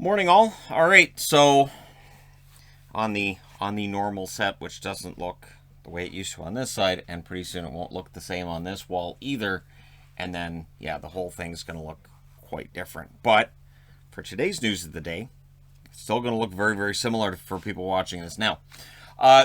Morning, all. All right, so on the normal set, which doesn't look the way it used to on this side, and pretty soon it won't look the same on this wall either. And then, yeah, the whole thing's going to look quite different. But for today's news of the day, it's still going to look very, very similar for people watching this now.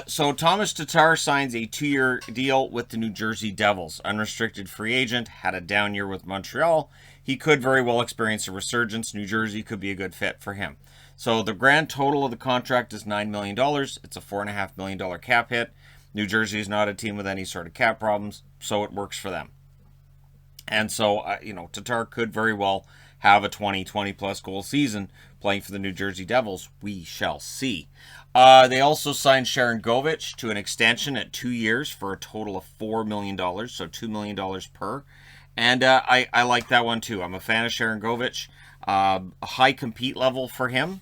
So Thomas Tatar signs a 2-year deal with the New Jersey Devils. Unrestricted free agent, had a down year with Montreal. He could very well experience a resurgence. New Jersey could be a good fit for him. So the grand total of the contract is $9 million. It's a $4.5 million cap hit. New Jersey is not a team with any sort of cap problems, so it works for them. And so, Tatar could very well have a 20 plus goal season playing for the New Jersey Devils. We shall see. They also signed Sharon Govich to an extension at 2 years for a total of $4 million, so $2 million per. And I like that one too. I'm a fan of Sharon Govich. A high compete level for him.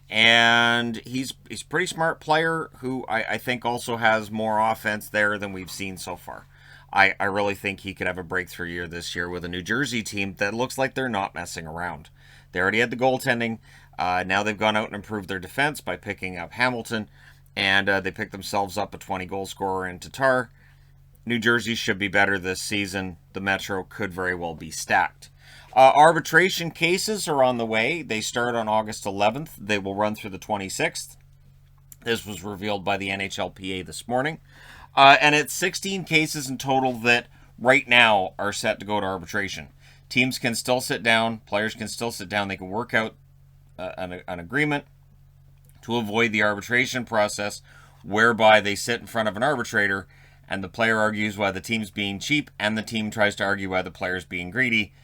And he's a pretty smart player who I think also has more offense there than we've seen so far. I really think he could have a breakthrough year this year with a New Jersey team that looks like they're not messing around. They already had the goaltending. Now they've gone out and improved their defense by picking up Hamilton, and they picked themselves up a 20-goal scorer in Tatar. New Jersey should be better this season. The Metro could very well be stacked. Arbitration cases are on the way. They start on August 11th. They will run through the 26th. This was revealed by the NHLPA this morning. And it's 16 cases in total that right now are set to go to arbitration. Teams can still sit down. Players can still sit down. They can work out an agreement to avoid the arbitration process whereby they sit in front of an arbitrator and the player argues why the team's being cheap and the team tries to argue why the player's being greedy.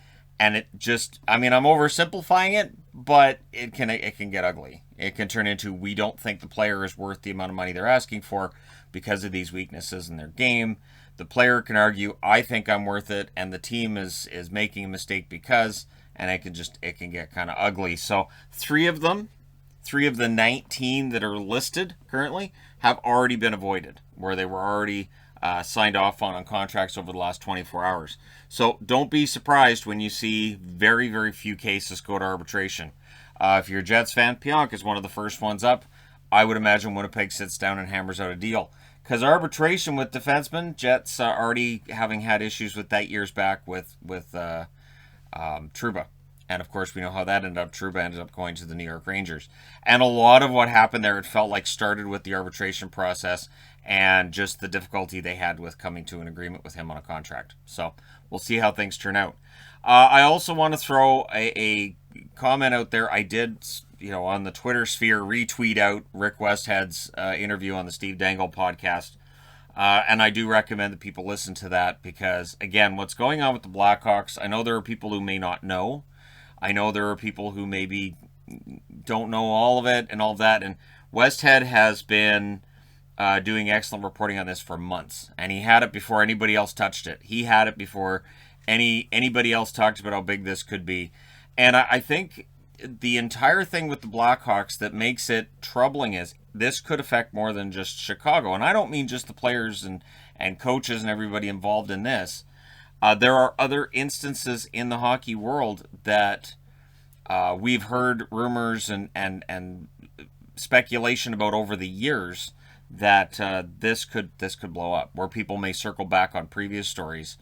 And it just, I'm oversimplifying it, but it can get ugly. It can turn into, we don't think the player is worth the amount of money they're asking for because of these weaknesses in their game. The player can argue, I think I'm worth it, and the team is making a mistake because, and it can get kind of ugly. So three of the 19 that are listed currently have already been avoided, where they were already signed off on contracts over the last 24 hours. So don't be surprised when you see very, very few cases go to arbitration. If you're a Jets fan, Pionk is one of the first ones up. I would imagine Winnipeg sits down and hammers out a deal. Because arbitration with defensemen, Jets already having had issues with that years back with Trouba. And of course, we know how that ended up. Trouba ended up going to the New York Rangers. And a lot of what happened there, it felt like started with the arbitration process and just the difficulty they had with coming to an agreement with him on a contract. So we'll see how things turn out. I also want to throw a comment out there. I did, on the Twitter sphere, retweet out Rick Westhead's interview on the Steve Dangle podcast. And I do recommend that people listen to that because, again, what's going on with the Blackhawks, I know there are people who may not know. I know there are people who maybe don't know all of it and all of that. And Westhead has been doing excellent reporting on this for months. And he had it before anybody else touched it. He had it before anybody else talked about how big this could be. And I think the entire thing with the Blackhawks that makes it troubling is this could affect more than just Chicago. And I don't mean just the players and coaches and everybody involved in this. There are other instances in the hockey world that we've heard rumors and speculation about over the years that this could blow up, where people may circle back on previous stories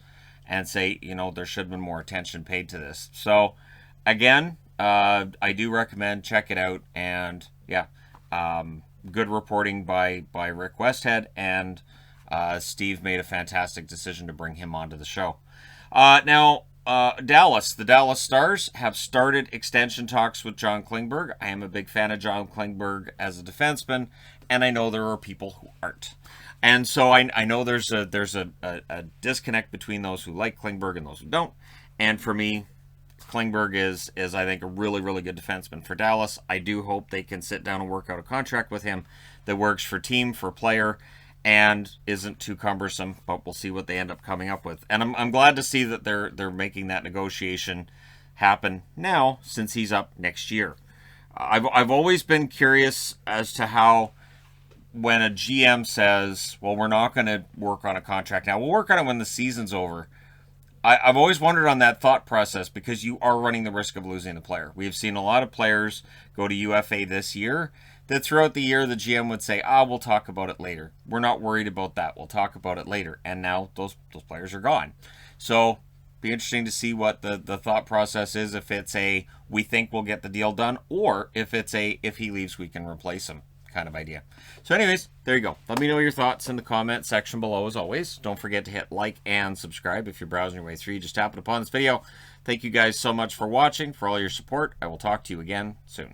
and say, there should have been more attention paid to this. So, again, I do recommend check it out. And yeah, good reporting by Rick Westhead, and Steve made a fantastic decision to bring him onto the show. Now, the Dallas Stars have started extension talks with John Klingberg. I am a big fan of John Klingberg as a defenseman, and I know there are people who aren't. And so I know there's a disconnect between those who like Klingberg and those who don't. And for me, Klingberg is I think a really, really good defenseman for Dallas. I do hope they can sit down and work out a contract with him that works for team, for player, and isn't too cumbersome, but we'll see what they end up coming up with. And I'm glad to see that they're making that negotiation happen now, since he's up next year. I've always been curious as to how, when a GM says, well, we're not going to work on a contract now, we'll work on it when the season's over. I've always wondered on that thought process because you are running the risk of losing the player. We have seen a lot of players go to UFA this year that throughout the year the GM would say, we'll talk about it later. We're not worried about that. We'll talk about it later. And now those players are gone. So be interesting to see what the thought process is, if it's a we think we'll get the deal done, or if it's a if he leaves we can replace him kind of idea. So anyways, there you go. Let me know your thoughts in the comment section below as always. Don't forget to hit like and subscribe if you're browsing your way through. You just happened upon this video. Thank you guys so much for watching, for all your support. I will talk to you again soon.